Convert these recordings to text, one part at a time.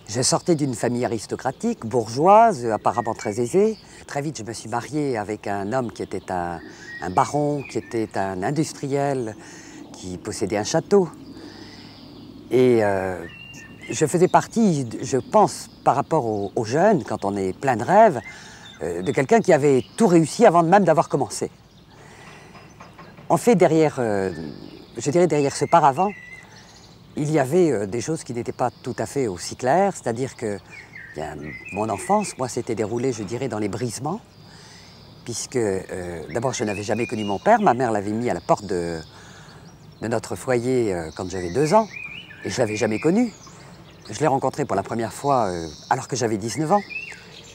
Je sortais d'une famille aristocratique, bourgeoise, apparemment très aisée. Très vite, je me suis mariée avec un homme qui était un baron, qui était un industriel, qui possédait un château. Et je faisais partie, je pense, par rapport aux jeunes, quand on est plein de rêves, de quelqu'un qui avait tout réussi avant même d'avoir commencé. En fait, je dirais derrière ce paravent, il y avait des choses qui n'étaient pas tout à fait aussi claires, c'est-à-dire que mon enfance, moi, s'était déroulée, je dirais, dans les brisements, puisque d'abord, je n'avais jamais connu mon père, ma mère l'avait mis à la porte de notre foyer quand j'avais 2 ans, et je ne l'avais jamais connu. Je l'ai rencontré pour la première fois alors que j'avais 19 ans.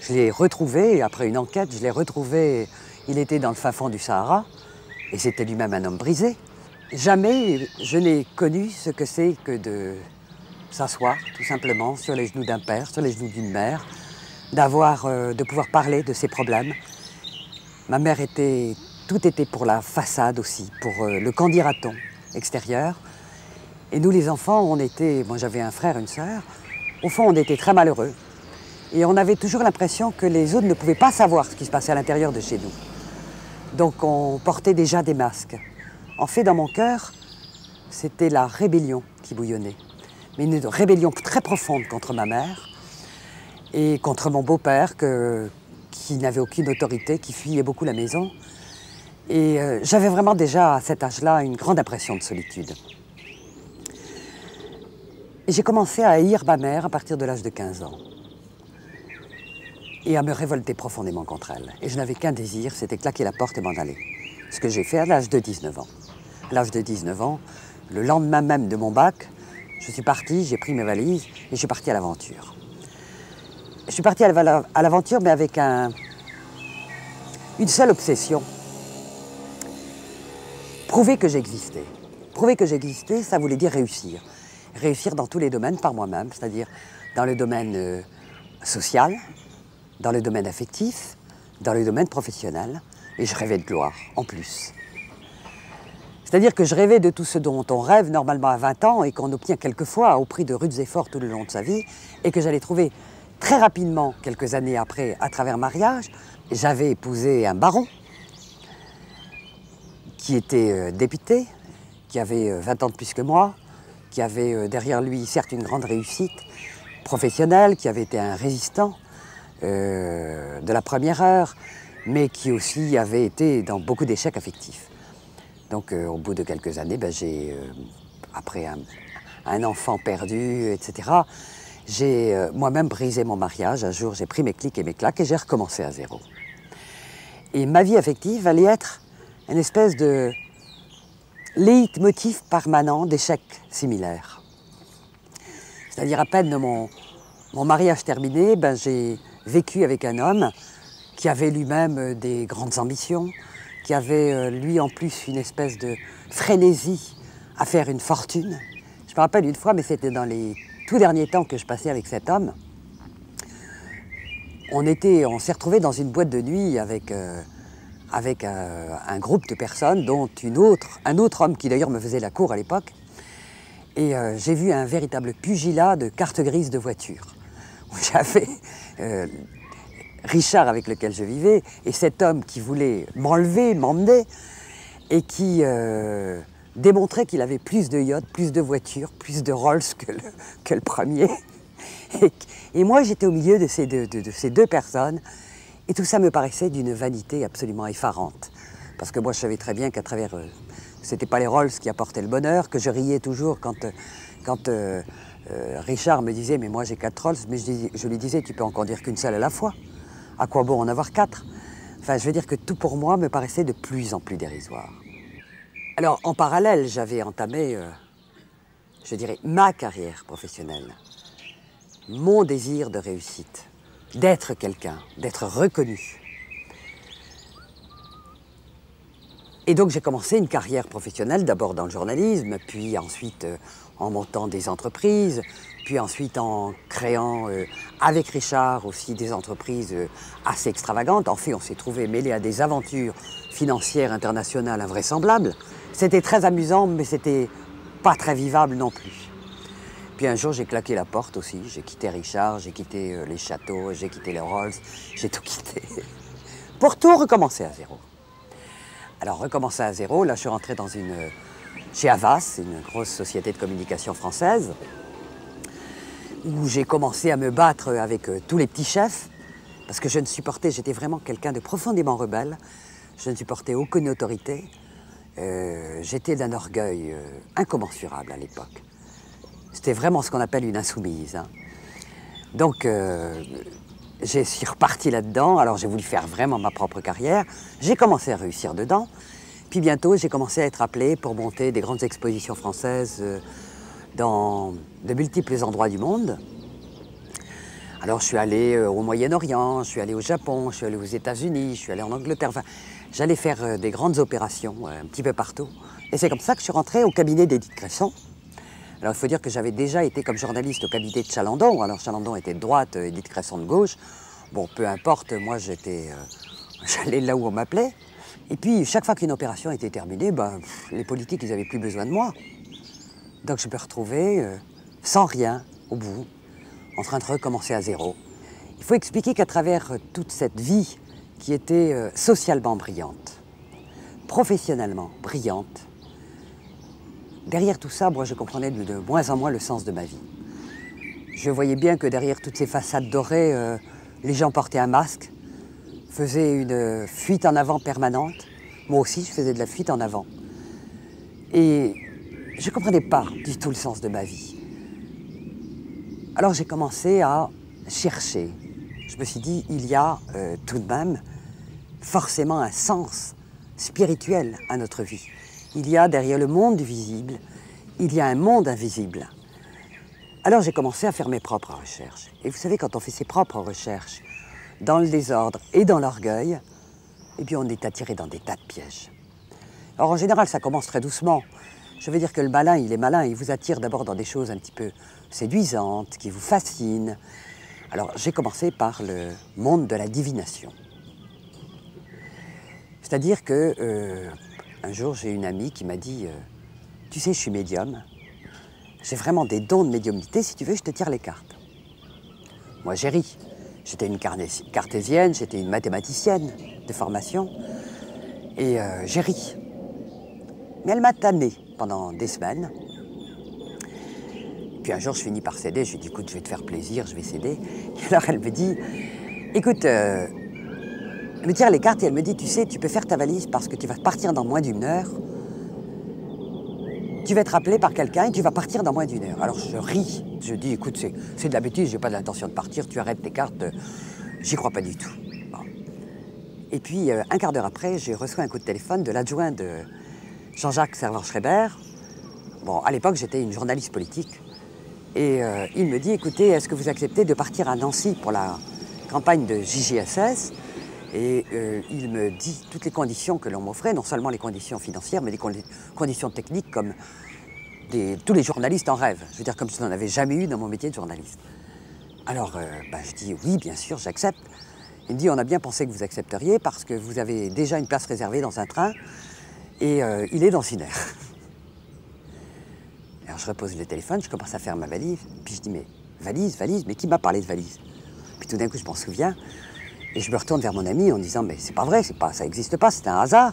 Je l'ai retrouvé, après une enquête, je l'ai retrouvé, il était dans le fin fond du Sahara, et c'était lui-même un homme brisé. Jamais je n'ai connu ce que c'est que de s'asseoir tout simplement sur les genoux d'un père, sur les genoux d'une mère, de pouvoir parler de ses problèmes. Ma mère tout était pour la façade aussi, pour le qu'en dira-t-on extérieur. Et nous les enfants, moi j'avais un frère, une sœur, au fond on était très malheureux. Et on avait toujours l'impression que les autres ne pouvaient pas savoir ce qui se passait à l'intérieur de chez nous. Donc on portait déjà des masques. En fait, dans mon cœur, c'était la rébellion qui bouillonnait. Mais une rébellion très profonde contre ma mère et contre mon beau-père qui n'avait aucune autorité, qui fuyait beaucoup la maison. Et j'avais vraiment déjà, à cet âge-là, une grande impression de solitude. Et j'ai commencé à haïr ma mère à partir de l'âge de 15 ans. Et à me révolter profondément contre elle. Et je n'avais qu'un désir, c'était claquer la porte et m'en aller. Ce que j'ai fait à l'âge de 19 ans. À l'âge de 19 ans, le lendemain même de mon bac, je suis parti, j'ai pris mes valises et je suis parti à l'aventure. Je suis parti à l'aventure, mais avec une seule obsession. Prouver que j'existais. Prouver que j'existais, ça voulait dire réussir. Réussir dans tous les domaines par moi-même, c'est-à-dire dans le domaine social, dans le domaine affectif, dans le domaine professionnel, et je rêvais de gloire, en plus. C'est-à-dire que je rêvais de tout ce dont on rêve normalement à 20 ans et qu'on obtient quelquefois au prix de rudes efforts tout le long de sa vie, et que j'allais trouver très rapidement, quelques années après, à travers mariage. J'avais épousé un baron qui était député, qui avait 20 ans de plus que moi, qui avait derrière lui certes une grande réussite professionnelle, qui avait été un résistant de la première heure, mais qui aussi avait été dans beaucoup d'échecs affectifs. Donc au bout de quelques années, après un enfant perdu, etc., j'ai moi-même brisé mon mariage. Un jour, j'ai pris mes clics et mes claques et j'ai recommencé à zéro. Et ma vie affective allait être une espèce de leitmotiv permanent d'échecs similaires. C'est-à-dire à peine mon mariage terminé, j'ai vécu avec un homme qui avait lui-même des grandes ambitions, qui avait lui en plus une espèce de frénésie à faire une fortune. Je me rappelle une fois, mais c'était dans les tout derniers temps que je passais avec cet homme, on s'est retrouvés dans une boîte de nuit avec un groupe de personnes, dont un autre homme qui d'ailleurs me faisait la cour à l'époque. Et j'ai vu un véritable pugilat de cartes grises de voiture. J'avais Richard avec lequel je vivais, et cet homme qui voulait m'enlever, m'emmener, et qui démontrait qu'il avait plus de yachts, plus de voitures, plus de Rolls que le premier. Et moi, j'étais au milieu de ces deux personnes, et tout ça me paraissait d'une vanité absolument effarante. Parce que moi, je savais très bien qu'à travers... c'était pas les Rolls qui apportaient le bonheur, que je riais toujours quand Richard me disait « mais moi j'ai 4 Rolls », mais je lui disais « tu peux en conduire qu'une seule à la fois. À quoi bon en avoir 4 ?» Enfin, je veux dire que tout pour moi me paraissait de plus en plus dérisoire. Alors, en parallèle, j'avais entamé, je dirais, ma carrière professionnelle. Mon désir de réussite, d'être quelqu'un, d'être reconnu. Et donc j'ai commencé une carrière professionnelle, d'abord dans le journalisme, puis ensuite en montant des entreprises, puis ensuite en créant avec Richard aussi des entreprises assez extravagantes. En fait, on s'est trouvé mêlé à des aventures financières internationales invraisemblables. C'était très amusant, mais c'était pas très vivable non plus. Puis un jour, j'ai claqué la porte aussi. J'ai quitté Richard, j'ai quitté les châteaux, j'ai quitté les Rolls, j'ai tout quitté. Pour tout recommencer à zéro. Alors, recommencer à zéro, là, je suis rentré chez Havas, une grosse société de communication française, où j'ai commencé à me battre avec tous les petits chefs, parce que je ne supportais, j'étais vraiment quelqu'un de profondément rebelle. Je ne supportais aucune autorité. J'étais d'un orgueil incommensurable à l'époque. C'était vraiment ce qu'on appelle une insoumise. Hein. Donc, je suis reparti là-dedans. Alors, j'ai voulu faire vraiment ma propre carrière. J'ai commencé à réussir dedans. Puis bientôt, j'ai commencé à être appelé pour monter des grandes expositions françaises dans de multiples endroits du monde. Alors, je suis allé au Moyen-Orient, je suis allé au Japon, je suis allé aux États-Unis, je suis allé en Angleterre. Enfin, j'allais faire des grandes opérations un petit peu partout. Et c'est comme ça que je suis rentré au cabinet d'Édith Cresson. Alors, il faut dire que j'avais déjà été comme journaliste au cabinet de Chalandon. Alors, Chalandon était de droite, Édith Cresson de gauche. Bon, peu importe, moi, j'allais là où on m'appelait. Et puis, chaque fois qu'une opération était terminée, les politiques, ils n'avaient plus besoin de moi. Donc, je me retrouvais sans rien au bout, en train de recommencer à zéro. Il faut expliquer qu'à travers toute cette vie qui était socialement brillante, professionnellement brillante, derrière tout ça, moi, je comprenais de moins en moins le sens de ma vie. Je voyais bien que derrière toutes ces façades dorées, les gens portaient un masque, faisaient une fuite en avant permanente. Moi aussi, je faisais de la fuite en avant. Et je ne comprenais pas du tout le sens de ma vie. Alors j'ai commencé à chercher. Je me suis dit, il y a tout de même forcément un sens spirituel à notre vie. Il y a derrière le monde du visible, il y a un monde invisible. Alors j'ai commencé à faire mes propres recherches. Et vous savez, quand on fait ses propres recherches, dans le désordre et dans l'orgueil, eh bien on est attiré dans des tas de pièges. Alors en général, ça commence très doucement. Je veux dire que le malin, il est malin, il vous attire d'abord dans des choses un petit peu séduisantes, qui vous fascinent. Alors j'ai commencé par le monde de la divination. C'est-à-dire que un jour, j'ai une amie qui m'a dit « Tu sais, je suis médium. J'ai vraiment des dons de médiumnité. Si tu veux, je te tire les cartes. » Moi, j'ai ri. J'étais une cartésienne, j'étais une mathématicienne de formation. Et j'ai ri. Mais elle m'a tanné pendant des semaines. Puis un jour, je finis par céder. Je lui dis « Écoute, je vais te faire plaisir, je vais céder. » Et alors, elle me dit « Écoute, elle me tire les cartes et elle me dit, tu sais, tu peux faire ta valise parce que tu vas partir dans moins d'une heure. Tu vas être appelé par quelqu'un et tu vas partir dans moins d'une heure. Alors je ris, je dis, écoute, c'est de la bêtise, j'ai pas l'intention de partir, tu arrêtes tes cartes, j'y crois pas du tout. Bon. Et puis, un quart d'heure après, j'ai reçu un coup de téléphone de l'adjoint de Jean-Jacques Servan-Schreiber. Bon, à l'époque, j'étais une journaliste politique. Et il me dit, écoutez, est-ce que vous acceptez de partir à Nancy pour la campagne de JJSS ? Et il me dit toutes les conditions que l'on m'offrait, non seulement les conditions financières, mais des conditions techniques comme tous les journalistes en rêvent. Je veux dire, comme je n'en avais jamais eu dans mon métier de journaliste. Alors, je dis oui, bien sûr, j'accepte. Il me dit, on a bien pensé que vous accepteriez parce que vous avez déjà une place réservée dans un train et il est dans une heure. Alors je repose le téléphone, je commence à faire ma valise, puis je dis, mais valise, mais qui m'a parlé de valise? Puis tout d'un coup, je m'en souviens. Et je me retourne vers mon ami en disant, mais c'est pas vrai, ça n'existe pas, c'est un hasard.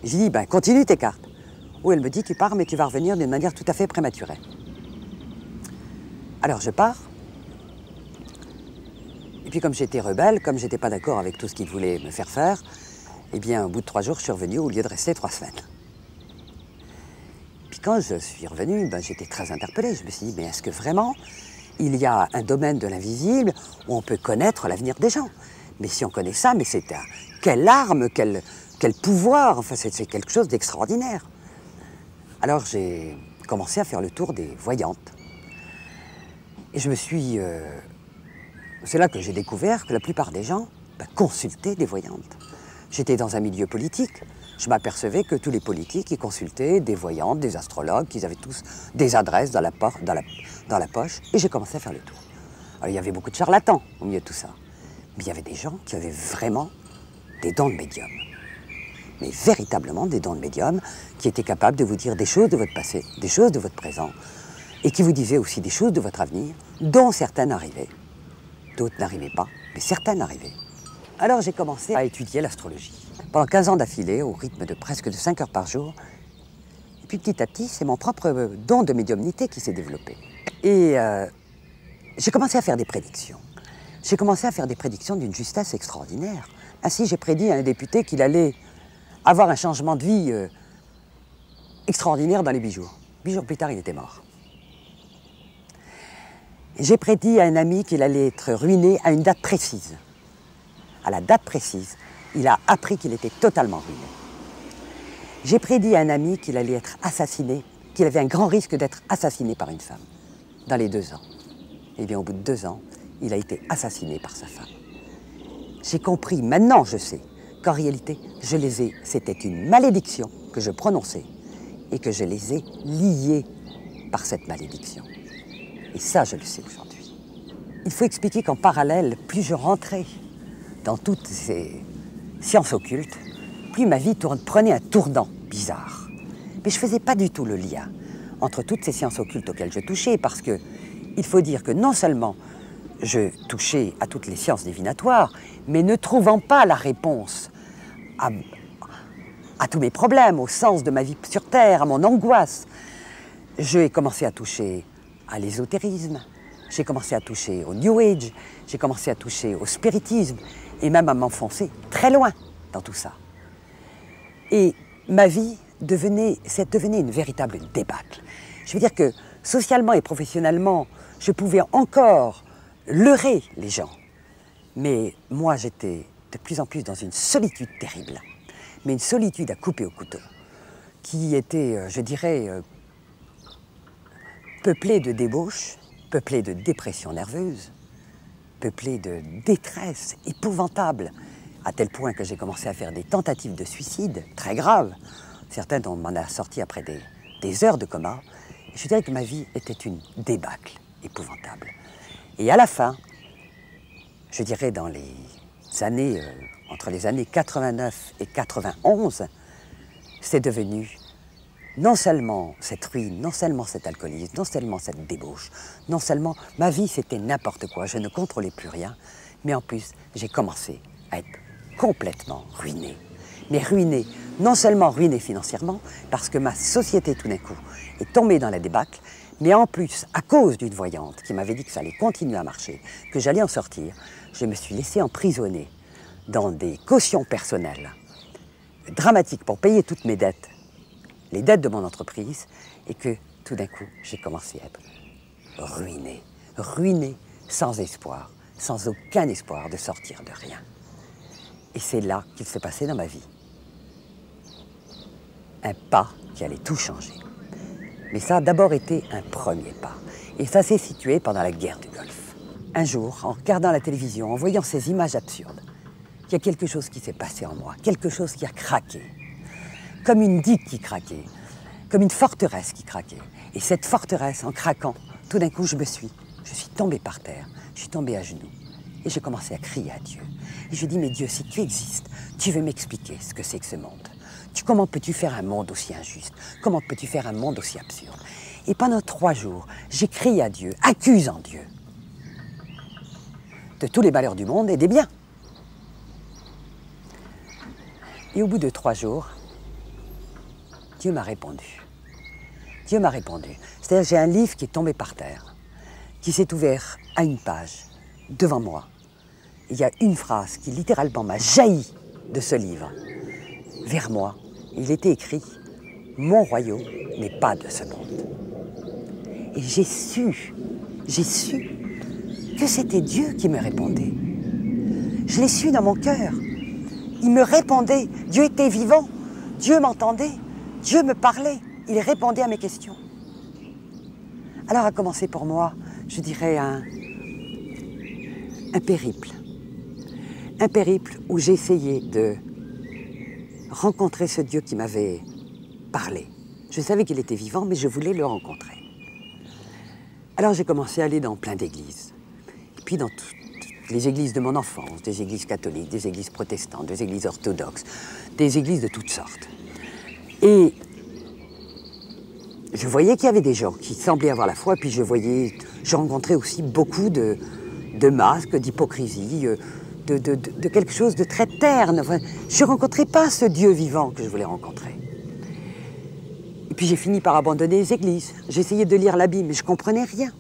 Et je lui dis, continue tes cartes. Ou elle me dit, tu pars, mais tu vas revenir d'une manière tout à fait prématurée. Alors je pars. Et puis comme j'étais rebelle, comme j'étais pas d'accord avec tout ce qu'il voulait me faire, eh bien au bout de 3 jours, je suis revenu au lieu de rester 3 semaines. Puis quand je suis revenu, j'étais très interpellé. Je me suis dit, mais est-ce que vraiment il y a un domaine de l'invisible où on peut connaître l'avenir des gens? Mais si on connaît ça, mais c'est quelle arme, quel pouvoir, enfin c'est quelque chose d'extraordinaire. Alors j'ai commencé à faire le tour des voyantes. Et je me suis... c'est là que j'ai découvert que la plupart des gens consultaient des voyantes. J'étais dans un milieu politique, je m'apercevais que tous les politiques, ils consultaient des voyantes, des astrologues, qu'ils avaient tous des adresses dans la poche, et j'ai commencé à faire le tour. Alors il y avait beaucoup de charlatans au milieu de tout ça. Mais il y avait des gens qui avaient vraiment des dons de médium. Mais véritablement des dons de médium qui étaient capables de vous dire des choses de votre passé, des choses de votre présent, et qui vous disait aussi des choses de votre avenir, dont certaines arrivaient. D'autres n'arrivaient pas, mais certaines arrivaient. Alors j'ai commencé à étudier l'astrologie. Pendant 15 ans d'affilée, au rythme de presque de 5 heures par jour. Et puis petit à petit, c'est mon propre don de médiumnité qui s'est développé. Et j'ai commencé à faire des prédictions. J'ai commencé à faire des prédictions d'une justesse extraordinaire. Ainsi, j'ai prédit à un député qu'il allait avoir un changement de vie extraordinaire dans les 8 jours. 8 jours plus tard, il était mort. J'ai prédit à un ami qu'il allait être ruiné à une date précise. À la date précise, il a appris qu'il était totalement ruiné. J'ai prédit à un ami qu'il allait être assassiné, qu'il avait un grand risque d'être assassiné par une femme, dans les 2 ans. Et bien, au bout de 2 ans, il a été assassiné par sa femme. J'ai compris, maintenant je sais, qu'en réalité, c'était une malédiction que je prononçais et que je les ai liés par cette malédiction. Et ça, je le sais aujourd'hui. Il faut expliquer qu'en parallèle, plus je rentrais dans toutes ces sciences occultes, plus ma vie prenait un tournant bizarre. Mais je ne faisais pas du tout le lien entre toutes ces sciences occultes auxquelles je touchais, parce que il faut dire que non seulement je touchais à toutes les sciences divinatoires, mais ne trouvant pas la réponse à tous mes problèmes, au sens de ma vie sur Terre, à mon angoisse, j'ai commencé à toucher à l'ésotérisme, j'ai commencé à toucher au New Age, j'ai commencé à toucher au spiritisme, et même à m'enfoncer très loin dans tout ça. Et ma vie devenait une véritable débâcle. Je veux dire que socialement et professionnellement, je pouvais encore leurrer les gens. Mais moi, j'étais de plus en plus dans une solitude terrible. Mais une solitude à couper au couteau, qui était, je dirais, peuplée de débauches, peuplée de dépression nerveuse, peuplée de détresse épouvantable, à tel point que j'ai commencé à faire des tentatives de suicide très graves. Certaines, on m'en a sorti après des heures de coma. Et je dirais que ma vie était une débâcle épouvantable. Et à la fin, je dirais dans les années, entre les années 89 et 91, c'est devenu non seulement cette ruine, non seulement cet alcoolisme, non seulement cette débauche, non seulement ma vie c'était n'importe quoi, je ne contrôlais plus rien, mais en plus j'ai commencé à être complètement ruiné. Mais ruiné, non seulement ruiné financièrement, parce que ma société tout d'un coup est tombée dans la débâcle, mais en plus, à cause d'une voyante qui m'avait dit que ça allait continuer à marcher, que j'allais en sortir, je me suis laissé emprisonner dans des cautions personnelles dramatiques pour payer toutes mes dettes, les dettes de mon entreprise, et que tout d'un coup, j'ai commencé à être ruiné, ruiné sans espoir, sans aucun espoir de sortir de rien. Et c'est là qu'il s'est passé dans ma vie un pas qui allait tout changer. Mais ça a d'abord été un premier pas. Et ça s'est situé pendant la guerre du Golfe. Un jour, en regardant la télévision, en voyant ces images absurdes, il y a quelque chose qui s'est passé en moi, quelque chose qui a craqué. Comme une digue qui craquait, comme une forteresse qui craquait. Et cette forteresse, en craquant, tout d'un coup, je suis tombé par terre, je suis tombé à genoux. Et j'ai commencé à crier à Dieu. Et je dis, mais Dieu, si tu existes, tu veux m'expliquer ce que c'est que ce monde. Comment peux-tu faire un monde aussi injuste? Comment peux-tu faire un monde aussi absurde? Et pendant 3 jours, j'ai crié à Dieu, accusant Dieu de tous les malheurs du monde et des biens. Et au bout de 3 jours, Dieu m'a répondu. Dieu m'a répondu. C'est-à-dire j'ai un livre qui est tombé par terre, qui s'est ouvert à une page, devant moi. Il y a une phrase qui littéralement m'a jailli de ce livre. Vers moi, il était écrit « Mon royaume n'est pas de ce monde ». Et j'ai su que c'était Dieu qui me répondait. Je l'ai su dans mon cœur. Il me répondait. Dieu était vivant. Dieu m'entendait. Dieu me parlait. Il répondait à mes questions. Alors a commencé pour moi, je dirais, un périple. Un périple où j'essayais de rencontrer ce Dieu qui m'avait parlé. Je savais qu'il était vivant, mais je voulais le rencontrer. Alors j'ai commencé à aller dans plein d'églises. Et puis dans toutes les églises de mon enfance, des églises catholiques, des églises protestantes, des églises orthodoxes, des églises de toutes sortes. Et je voyais qu'il y avait des gens qui semblaient avoir la foi, puis je rencontrais aussi beaucoup de masques, d'hypocrisie, de quelque chose de très terne. Enfin, je ne rencontrais pas ce Dieu vivant que je voulais rencontrer. Et puis j'ai fini par abandonner les églises. J'essayais de lire la Bible, mais je ne comprenais rien.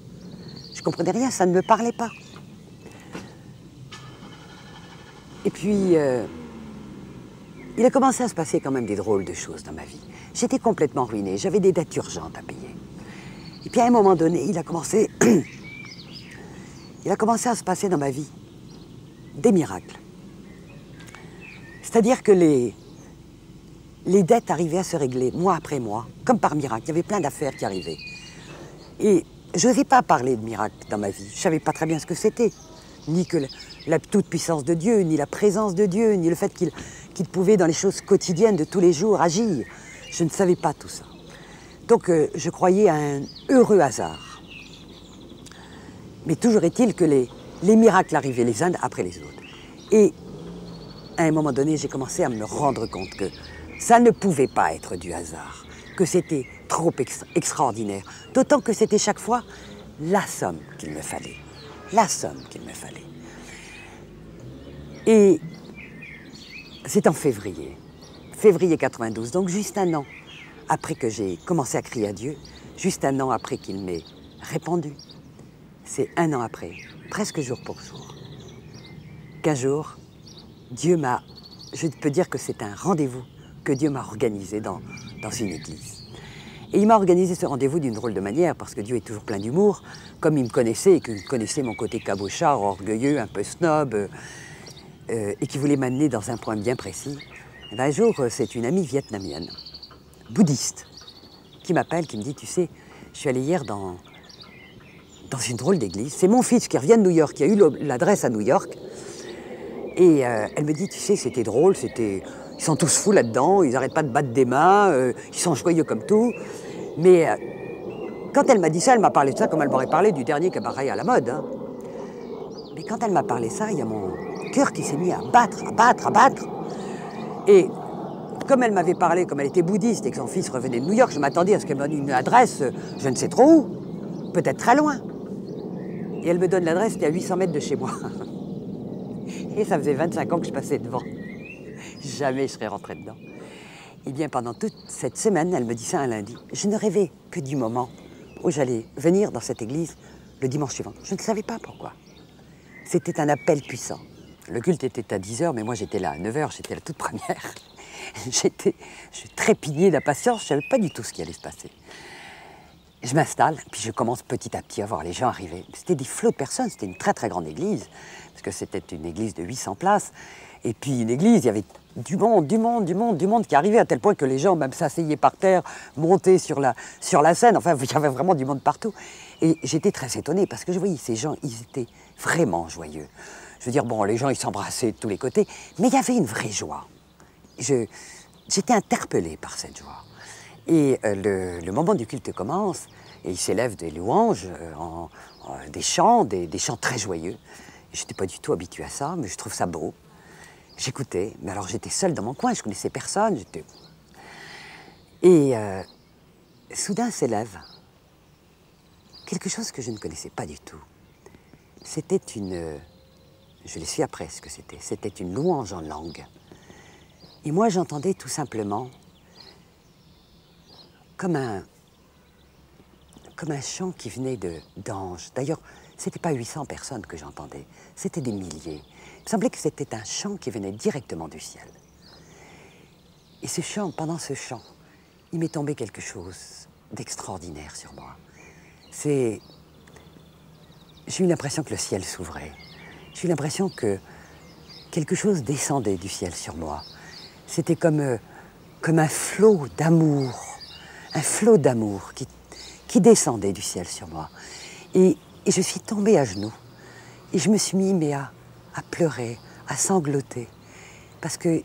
Je ne comprenais rien, ça ne me parlait pas. Et puis, il a commencé à se passer quand même des drôles de choses dans ma vie. J'étais complètement ruinée, j'avais des dettes urgentes à payer. Et puis à un moment donné, il a commencé à se passer dans ma vie des miracles. C'est-à-dire que les dettes arrivaient à se régler mois après mois, comme par miracle. Il y avait plein d'affaires qui arrivaient. Et je n'osais pas parler de miracles dans ma vie. Je ne savais pas très bien ce que c'était. Ni que la toute-puissance de Dieu, ni la présence de Dieu, ni le fait qu'il pouvait, dans les choses quotidiennes de tous les jours, agir. Je ne savais pas tout ça. Donc je croyais à un heureux hasard. Mais toujours est-il que les miracles arrivaient les uns après les autres. Et à un moment donné, j'ai commencé à me rendre compte que ça ne pouvait pas être du hasard, que c'était trop extraordinaire. D'autant que c'était chaque fois la somme qu'il me fallait. La somme qu'il me fallait. Et c'est en février 92, donc juste un an après que j'ai commencé à crier à Dieu, juste un an après qu'il m'ait répondu. C'est un an après, presque jour pour jour, qu'un jour, je peux dire que c'est un rendez-vous que Dieu m'a organisé dans une église. Et il m'a organisé ce rendez-vous d'une drôle de manière, parce que Dieu est toujours plein d'humour, comme il me connaissait, et qu'il connaissait mon côté cabochard, orgueilleux, un peu snob, et qui voulait m'amener dans un point bien précis. Et bien, un jour, c'est une amie vietnamienne, bouddhiste, qui m'appelle, qui me dit, tu sais, je suis allée hier dans une drôle d'église. C'est mon fils qui revient de New York, qui a eu l'adresse à New York. Et elle me dit, tu sais, c'était drôle, ils sont tous fous là-dedans, ils n'arrêtent pas de battre des mains, ils sont joyeux comme tout. Mais quand elle m'a dit ça, elle m'a parlé de ça comme elle m'aurait parlé du dernier cabaret à la mode. Hein. Mais quand elle m'a parlé de ça, il y a mon cœur qui s'est mis à battre, à battre, à battre. Et comme elle m'avait parlé, comme elle était bouddhiste et que son fils revenait de New York, je m'attendais à ce qu'elle me donne une adresse, je ne sais trop où, peut-être très loin. Et elle me donne l'adresse, c'était à 800 mètres de chez moi. Et ça faisait 25 ans que je passais devant. Jamais je serais rentrée dedans. Eh bien, pendant toute cette semaine, elle me dit ça un lundi, je ne rêvais que du moment où j'allais venir dans cette église le dimanche suivant. Je ne savais pas pourquoi. C'était un appel puissant. Le culte était à 10h, mais moi j'étais là à 9h, j'étais la toute première. Je trépignais d'impatience, je ne savais pas du tout ce qui allait se passer. Je m'installe, puis je commence petit à petit à voir les gens arriver. C'était des flots de personnes, c'était une très très grande église, parce que c'était une église de 800 places. Et puis une église, il y avait du monde qui arrivait, à tel point que les gens même s'asseyaient par terre, montaient sur la scène. Enfin, il y avait vraiment du monde partout. Et j'étais très étonnée, parce que je voyais ces gens, ils étaient vraiment joyeux. Je veux dire, bon, les gens, ils s'embrassaient de tous les côtés, mais il y avait une vraie joie. J'étais interpellée par cette joie. Et le moment du culte commence, et il s'élève des louanges, des chants très joyeux. Je n'étais pas du tout habituée à ça, mais je trouve ça beau. J'écoutais, mais alors j'étais seule dans mon coin, je ne connaissais personne. Et soudain s'élève quelque chose que je ne connaissais pas du tout. C'était je l'ai su après ce que c'était une louange en langue. Et moi j'entendais tout simplement comme un chant qui venait d'anges. D'ailleurs, ce n'était pas 800 personnes que j'entendais, c'était des milliers. Il me semblait que c'était un chant qui venait directement du ciel. Et pendant ce chant, il m'est tombé quelque chose d'extraordinaire sur moi. J'ai eu l'impression que le ciel s'ouvrait. J'ai eu l'impression que quelque chose descendait du ciel sur moi. C'était comme un flot d'amour. Un flot d'amour qui descendait du ciel sur moi. Et je suis tombée à genoux. Et je me suis mis à pleurer, à sangloter. Parce qu'il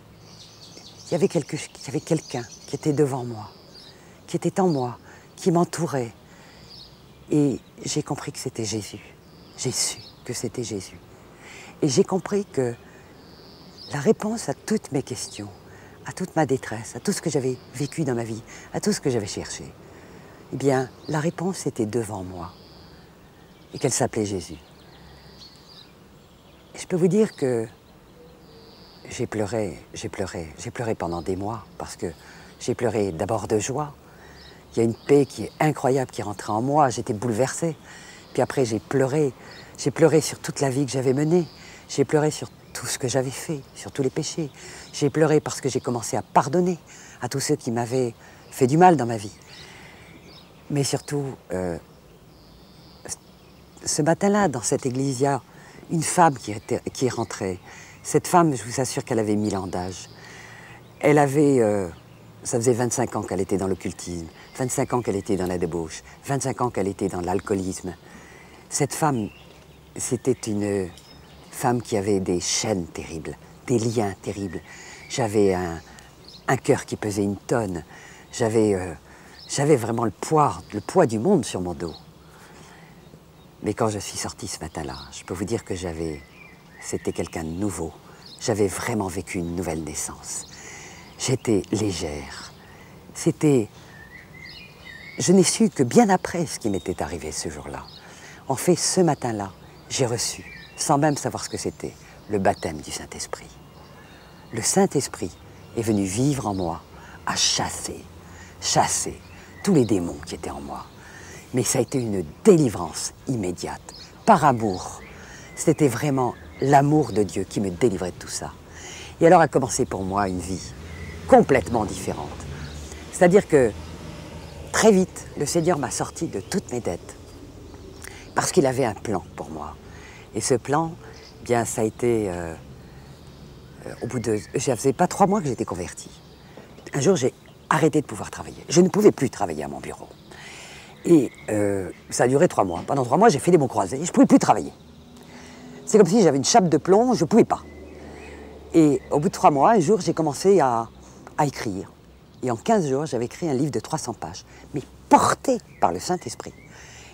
y avait quelqu'un qui était devant moi, qui était en moi, qui m'entourait. Et j'ai compris que c'était Jésus. J'ai su que c'était Jésus. Et j'ai compris que la réponse à toutes mes questions, à toute ma détresse, à tout ce que j'avais vécu dans ma vie, à tout ce que j'avais cherché, Eh bien, la réponse était devant moi et qu'elle s'appelait Jésus. Et je peux vous dire que j'ai pleuré pendant des mois parce que j'ai pleuré d'abord de joie. Il y a une paix qui est incroyable qui est rentrée en moi, j'étais bouleversée. Puis après, j'ai pleuré sur toute la vie que j'avais menée. J'ai pleuré sur tout ce que j'avais fait, sur tous les péchés. J'ai pleuré parce que j'ai commencé à pardonner à tous ceux qui m'avaient fait du mal dans ma vie. Mais surtout, ce matin-là, dans cette église, il y a une femme qui est rentrée. Cette femme, je vous assure qu'elle avait 1000 ans d'âge. Elle avait, ça faisait 25 ans qu'elle était dans l'occultisme, 25 ans qu'elle était dans la débauche, 25 ans qu'elle était dans l'alcoolisme. Cette femme, c'était une femme qui avait des chaînes terribles, des liens terribles. J'avais un cœur qui pesait une tonne. J'avais vraiment le poids du monde sur mon dos. Mais quand je suis sortie ce matin-là, je peux vous dire que c'était quelqu'un de nouveau. J'avais vraiment vécu une nouvelle naissance. J'étais légère. Je n'ai su que bien après ce qui m'était arrivé ce jour-là. En fait, ce matin-là, j'ai reçu, sans même savoir ce que c'était, le baptême du Saint-Esprit. Le Saint-Esprit est venu vivre en moi, à chasser tous les démons qui étaient en moi. Mais ça a été une délivrance immédiate, par amour. C'était vraiment l'amour de Dieu qui me délivrait de tout ça. Et alors a commencé pour moi une vie complètement différente. C'est-à-dire que très vite, le Seigneur m'a sorti de toutes mes dettes. Parce qu'il avait un plan pour moi. Et ce plan, bien, ça a été... ça faisait pas 3 mois que j'étais convertie. Un jour, j'ai arrêté de pouvoir travailler. Je ne pouvais plus travailler à mon bureau. Et ça a duré 3 mois. Pendant 3 mois, j'ai fait des mots croisés. Je ne pouvais plus travailler. C'est comme si j'avais une chape de plomb, je ne pouvais pas. Et au bout de 3 mois, un jour, j'ai commencé à écrire. Et en 15 jours, j'avais écrit un livre de 300 pages, mais porté par le Saint-Esprit.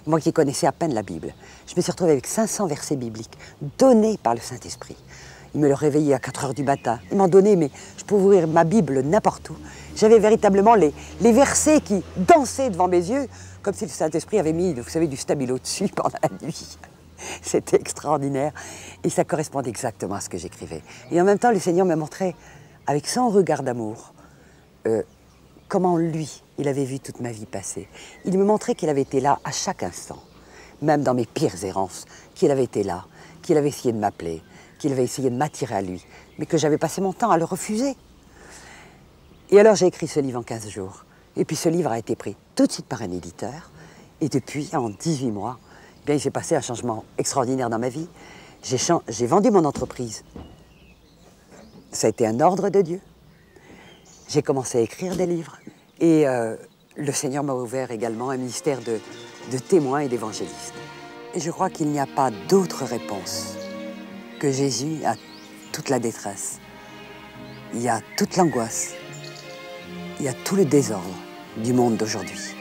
Moi qui connaissais à peine la Bible, je me suis retrouvée avec 500 versets bibliques donnés par le Saint-Esprit. Il me le réveillait à 4 heures du matin. Il m'en donnait, mais je pouvais ouvrir ma Bible n'importe où. J'avais véritablement les versets qui dansaient devant mes yeux, comme si le Saint-Esprit avait mis, vous savez, du stabilo dessus pendant la nuit. C'était extraordinaire. Et ça correspondait exactement à ce que j'écrivais. Et en même temps, le Seigneur me montrait, avec son regard d'amour, comment lui, il avait vu toute ma vie passer. Il me montrait qu'il avait été là à chaque instant, même dans mes pires errances, qu'il avait été là, qu'il avait essayé de m'appeler, qu'il avait essayé de m'attirer à lui, mais que j'avais passé mon temps à le refuser. Et alors j'ai écrit ce livre en 15 jours. Et puis ce livre a été pris tout de suite par un éditeur. Et depuis, en 18 mois, eh bien, il s'est passé un changement extraordinaire dans ma vie. J'ai vendu mon entreprise. Ça a été un ordre de Dieu. J'ai commencé à écrire des livres. Et le Seigneur m'a ouvert également un ministère de témoins et d'évangélistes. Et je crois qu'il n'y a pas d'autre réponse que Jésus à toute la détresse. Il y a toute l'angoisse. Il y a tout le désordre du monde d'aujourd'hui.